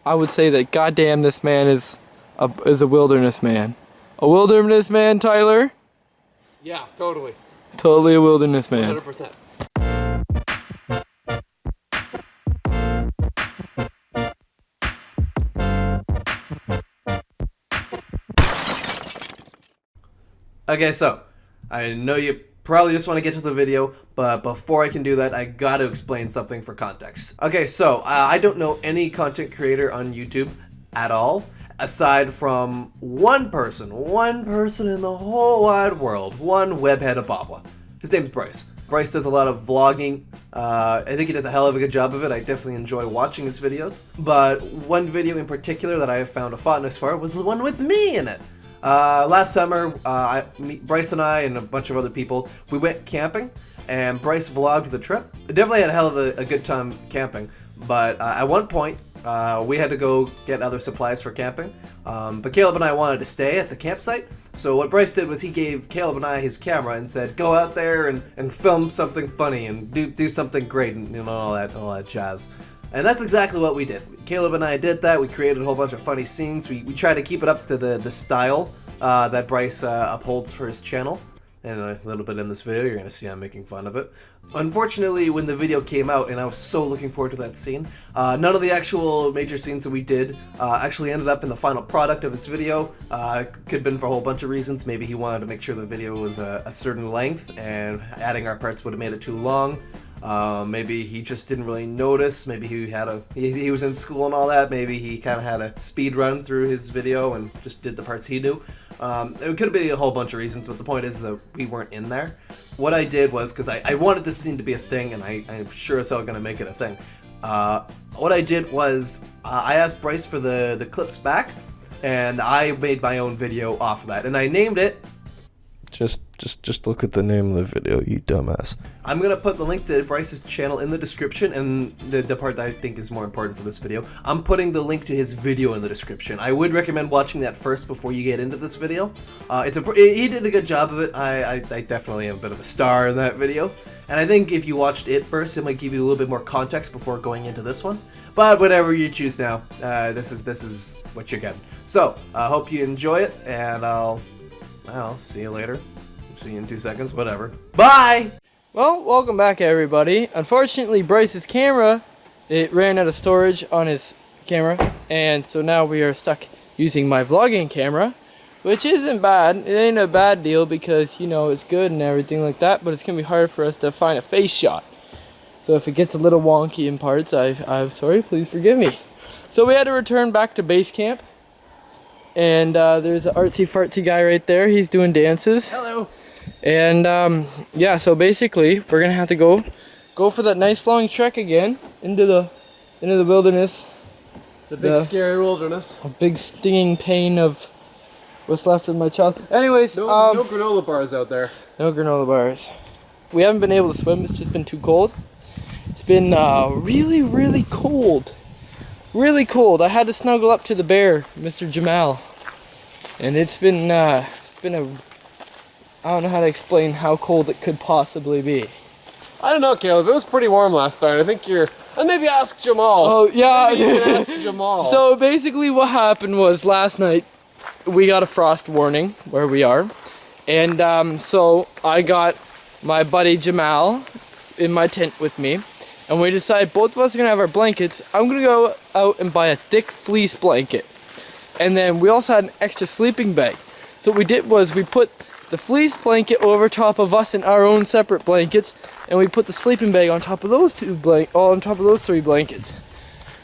I would say that goddamn this man is a wilderness man. A wilderness man, Tyler? Yeah, totally. Totally a wilderness man. 100%. Okay, so I know you probably just want to get to the video, but before I can do that, I gotta explain something for context. Okay, so I don't know any content creator on YouTube at all, aside from one person in the whole wide world, one webhead of Babwa. His name's Bryce. Bryce does a lot of vlogging. I think he does a hell of a good job of it. I definitely enjoy watching his videos. But one video in particular that I have found a fondness for was the one with me in it. Last summer, Bryce and I and a bunch of other people, we went camping, and Bryce vlogged the trip. I definitely had a hell of a good time camping, but at one point, we had to go get other supplies for camping, but Kaleb and I wanted to stay at the campsite, so what Bryce did was he gave Kaleb and I his camera and said, go out there and film something funny and do something great and all that jazz. And that's exactly what we did. Kaleb and I did that. We created a whole bunch of funny scenes. We tried to keep it up to the style that Bryce upholds for his channel. And a little bit in this video, you're going to see I'm making fun of it. Unfortunately, when the video came out, and I was so looking forward to that scene, none of the actual major scenes that we did actually ended up in the final product of his video. Could have been for a whole bunch of reasons. Maybe he wanted to make sure the video was a certain length, and adding our parts would have made it too long. Maybe he just didn't really notice. Maybe he was in school and all that. Maybe he kind of had a speed run through his video and just did the parts he knew. It could have been a whole bunch of reasons, but the point is that we weren't in there. What I did was, because I wanted this scene to be a thing, and I'm sure as hell going to make it a thing. What I did was I asked Bryce for the clips back, and I made my own video off of that, and I named it. Just look at the name of the video, you dumbass. I'm going to put the link to Bryce's channel in the description, and the part that I think is more important for this video, I'm putting the link to his video in the description. I would recommend watching that first before you get into this video. He did a good job of it. I definitely am a bit of a star in that video. And I think if you watched it first, it might give you a little bit more context before going into this one. But whatever you choose now, this is what you're getting. So, I hope you enjoy it, and I'll see you later. See you in 2 seconds, whatever. Bye! Well, welcome back everybody. Unfortunately, Bryce's camera, it ran out of storage on his camera, and so now we are stuck using my vlogging camera, which isn't bad. It ain't a bad deal because, it's good and everything like that, but it's going to be hard for us to find a face shot. So if it gets a little wonky in parts, I'm sorry, please forgive me. So we had to return back to base camp, and there's an artsy-fartsy guy right there. He's doing dances. Hello! And yeah, so basically we're gonna have to go for that nice long trek again into the wilderness. The big scary wilderness. A big stinging pain of what's left of my child. Anyways, no granola bars out there. No granola bars. We haven't been able to swim. It's just been too cold. It's been really, really cold. Really cold. I had to snuggle up to the bear, Mr. Jamal, and it's been a I don't know how to explain how cold it could possibly be. I don't know, Kaleb. It was pretty warm last night. I think and maybe ask Jamal. Oh, yeah. Maybe you can ask Jamal. So basically what happened was last night we got a frost warning where we are. And so I got my buddy Jamal in my tent with me. And we decided both of us are going to have our blankets. I'm going to go out and buy a thick fleece blanket. And then we also had an extra sleeping bag. So what we did was we put the fleece blanket over top of us in our own separate blankets, and we put the sleeping bag on top of those three blankets.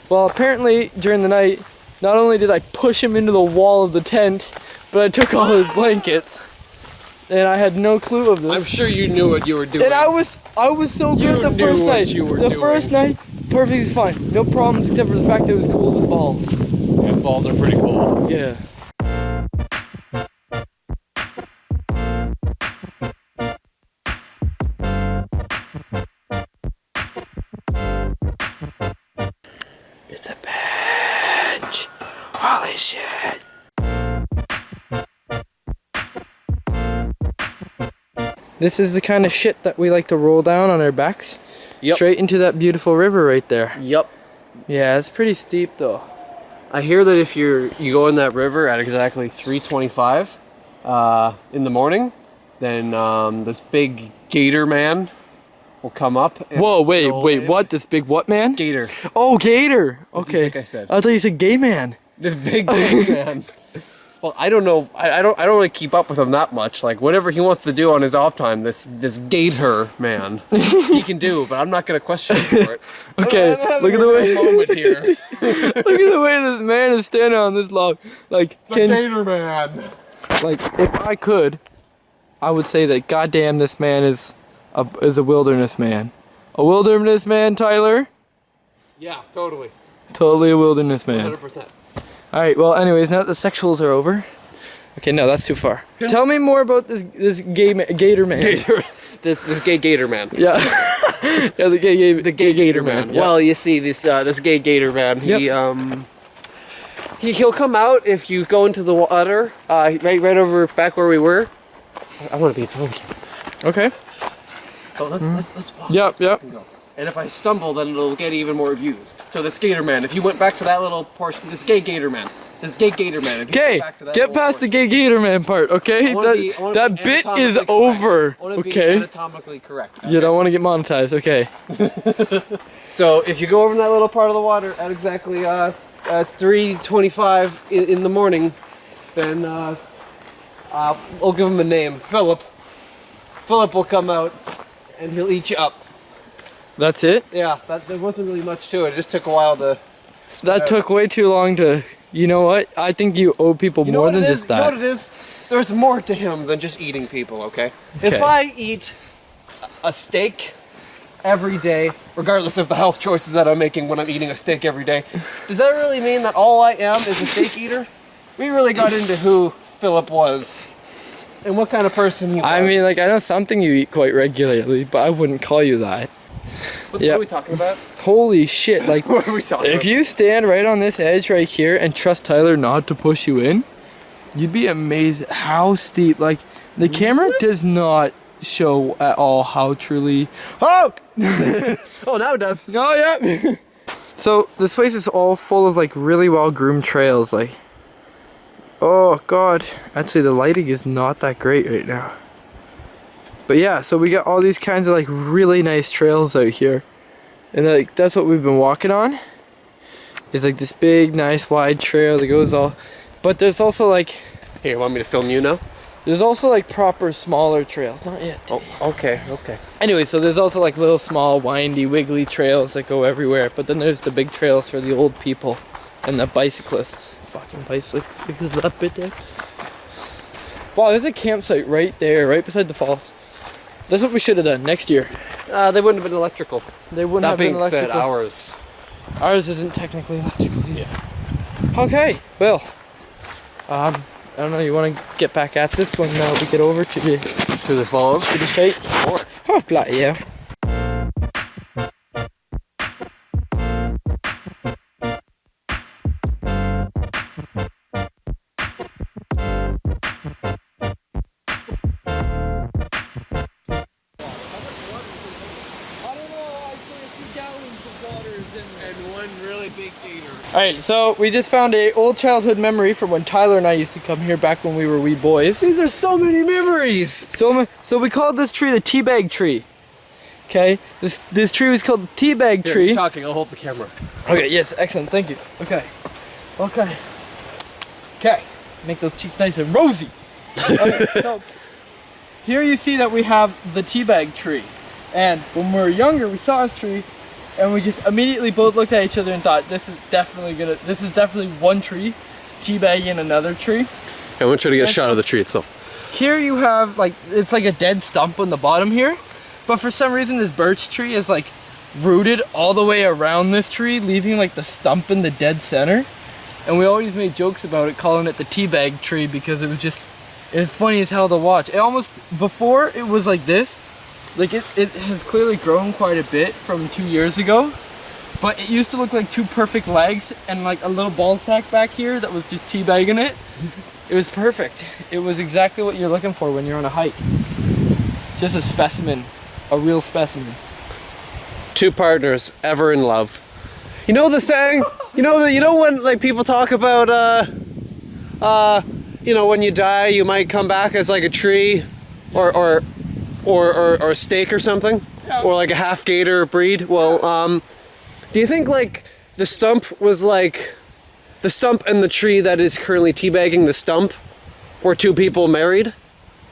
Well, apparently during the night, not only did I push him into the wall of the tent, but I took all his blankets, and I had no clue of this. I'm sure you knew what you were doing. And I was so good the first night. The first night, perfectly fine, no problems except for the fact that it was cold as balls. Yeah, balls are pretty cold. Yeah. It's a bench. Holy shit. This is the kind of shit that we like to roll down on our backs. Yep. Straight into that beautiful river right there. Yep. Yeah, it's pretty steep though. I hear that if you go in that river at exactly 3:25 in the morning, then this big gator man will come up. And Whoa, wait, what? This big what man? Gator. Oh, gator. What do you Okay. think I said? I thought you said gay man. The big man. Well, I don't know. I don't really keep up with him that much. Like whatever he wants to do on his off time, this gator man, he can do. But I'm not gonna question him for it. Okay, I'm look at having the a way. real moment here. Look at the way this man is standing on this log. Like, Gator man. like if I could, I would say that goddamn this man is a wilderness man. A wilderness man, Tyler. Yeah, totally. Totally a wilderness man. 100%. All right. Well, anyways, now that the sexuals are over. Okay, no, that's too far. Tell me more about this gator man. This gay gator man. Yeah. Yeah, the gay gator man. Yeah. Well, you see, this gay gator man. He'll come out if you go into the water. Right over back where we were. I want to be a donkey. Okay. So let's walk. Yep. And go. And if I stumble, then it'll get even more views. So this gator man, if you went back to that little portion, this gay gator man. If you Okay, went back to that get little past the portion, gay gator man part, okay? I wanna be That bit is anatomically over, correct. I wanna be okay? anatomically correct. You don't want to get monetized, okay? So if you go over in that little part of the water at exactly 3:25 in the morning, then we'll give him a name, Philip. Philip will come out and he'll eat you up. That's it? Yeah, there wasn't really much to it. It just took a while to. That took way too long to. You know what? I think you owe people You know more what than it is? just You know that. what it is? There's more to him than just eating people. Okay. Okay. If I eat a steak every day, regardless of the health choices that I'm making when I'm eating a steak every day, does that really mean that all I am is a steak eater? We really got into who Philip was and what kind of person he was. I mean, like, I know something you eat quite regularly, but I wouldn't call you that. what yeah. are we talking about? Holy shit, like, What are we talking if about? you stand right on this edge right here and trust Tyler not to push you in, you'd be amazed at how steep, like, the camera does not show at all how truly. Oh! Oh, now it does. Oh, yeah. So this place is all full of like really well groomed trails. Like, oh god, actually the lighting is not that great right now. But yeah, so we got all these kinds of like really nice trails out here, and like that's what we've been walking on. It's like this big, nice, wide trail that goes all. But there's also like. Here, you want me to film you now? There's also like proper smaller trails. Not yet. Oh, okay. Anyway, so there's also like little small windy wiggly trails that go everywhere, but then there's the big trails for the old people and the bicyclists. Fucking bicyclists. Look at that bit there. Wow, there's a campsite right there, right beside the falls. That's what we should have done next year. They wouldn't have been electrical. They wouldn't That have been being said, electrical. Ours isn't technically electrical. Yeah. Okay, well, I don't know, you want to get back at this one now we get over to the falls. to the site? Oh, bloody hell. And one really big gator. Alright, so we just found a old childhood memory from when Tyler and I used to come here back when we were wee boys. These are so many memories. So we called this tree the teabag tree. Okay, this tree was called the teabag Here, tree. you're talking. I'll hold the camera. Okay, yes, excellent, thank you. Okay, make those cheeks nice and rosy. Okay, so here you see that we have the teabag tree, and when we were younger, we saw this tree, and we just immediately both looked at each other and thought, this is definitely one tree teabagging another tree. I want you to get a shot of the tree itself. Here you have it's like a dead stump on the bottom here, but for some reason this birch tree is like rooted all the way around this tree, leaving like the stump in the dead center. And we always made jokes about it, calling it the teabag tree, because it's funny as hell to watch. It almost, before it was like this, like it has clearly grown quite a bit from 2 years ago, but it used to look like two perfect legs and like a little ball sack back here that was just teabagging it. It was perfect. It was exactly what you're looking for when you're on a hike. Just a specimen, a real specimen. Two partners ever in love. You know the saying? You know when like people talk about when you die you might come back as like a tree or a steak or something? Yeah. Or like a half gator breed? Well, do you think like the stump was like the stump and the tree that is currently teabagging the stump were two people married?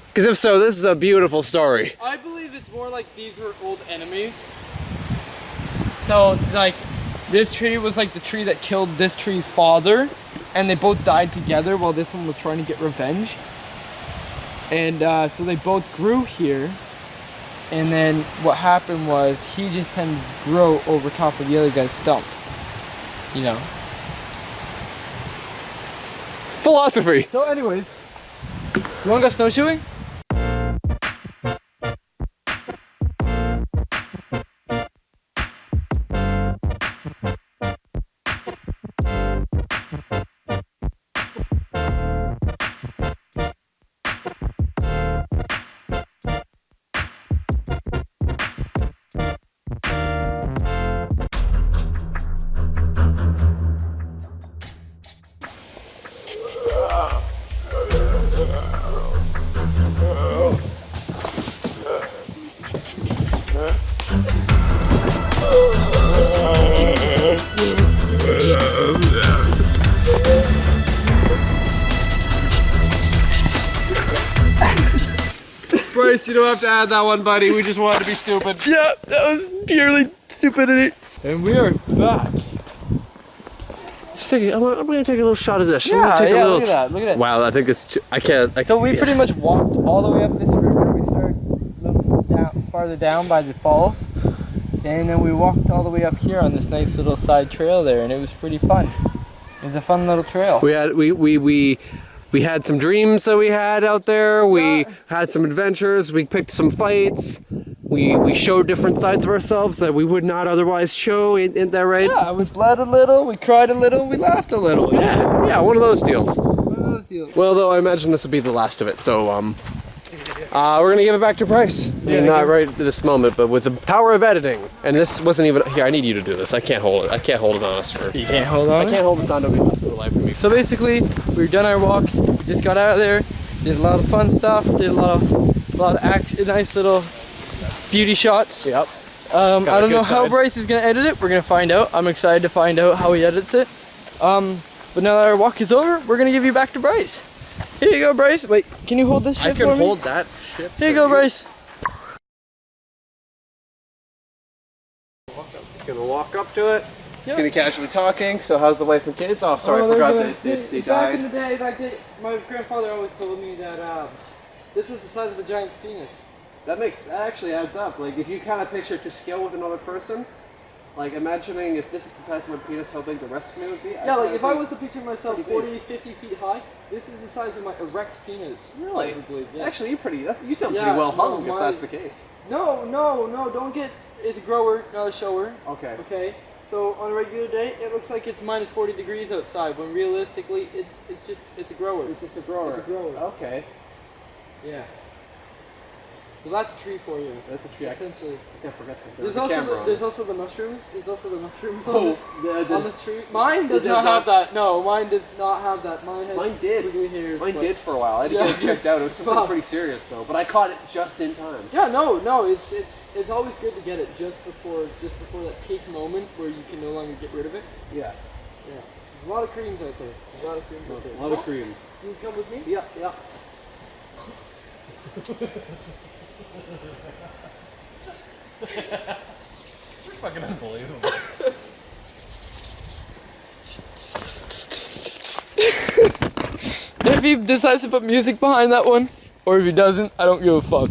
Because if so, this is a beautiful story. I believe it's more like these were old enemies. So, like, this tree was like the tree that killed this tree's father, and they both died together while this one was trying to get revenge. And so they both grew here, and then what happened was he just tended to grow over top of the other guy's stump. You know. Philosophy. So anyways, you wanna go snowshoeing? Bryce, you don't have to add that one, buddy. We just wanted to be stupid. Yeah, that was purely stupidity. And we are back. I'm gonna take a little shot of this. Look at that, look at that. Wow, I think it's. I can't. So we pretty much walked all the way up this river. We started farther down by the falls, and then we walked all the way up here on this nice little side trail there, and it was pretty fun. It was a fun little trail. We had some dreams that we had out there. We had some adventures. We picked some fights. We showed different sides of ourselves that we would not otherwise show. Isn't that right? Yeah, we bled a little, we cried a little, we laughed a little. Yeah, one of those deals. One of those deals. Well, though, I imagine this will be the last of it, so we're gonna give it back to Bryce. Yeah, not right at this moment, but with the power of editing. And this wasn't even here. I need you to do this. I can't hold it. I can't hold it on us for. You can't hold on? I can't hold this on to for the life of me. So basically, we've done our walk. We just got out of there, did a lot of fun stuff, did a lot of action, nice little beauty shots. Yep. I don't know good how side. Bryce is gonna edit it. We're gonna find out. I'm excited to find out how he edits it. But now that our walk is over, we're gonna give you back to Bryce. Here you go, Bryce. Wait, can you hold this shit for me? that shit. Here you go, Bryce. He's gonna walk up to it. He's Yep. gonna be casually talking. So how's the wife and kids? Oh, sorry, I forgot they Back in died. the day, my grandfather always told me that this is the size of a giant's penis. That actually adds up. Like if you kind of picture to scale with another person, like imagining if this is the size of a penis, how big the rest of me would be. Yeah, like if I was to picture myself Pretty 40, 50 feet high, this is the size of my erect penis. Really? I would believe, yeah. Actually, you sound Yeah, pretty well no, hung if that's the case. No, don't get, it's a grower, not a shower. Okay. Okay, so on a regular day, it looks like it's minus 40 degrees outside, when realistically, it's a grower. It's just a grower. It's a grower. Okay. Yeah. So that's a tree for you. That's a tree. Essentially. I can't forget that. There's also the mushrooms. There's also the mushrooms on, Oh, on this tree. Mine does It not does have that. No, mine does not have that. Mine has Mine did. wiggly hairs. Mine but- did for a while. I had to Yeah. get it checked out. It was something Fuck. pretty serious though, but I caught it just in time. Yeah, no, it's always good to get it just before that peak moment where you can no longer get rid of it. Yeah. Yeah. There's a lot of creams out there. A lot of creams. You come with me? Yeah, yeah. You're fucking unbelievable. If he decides to put music behind that one, or if he doesn't, I don't give a fuck.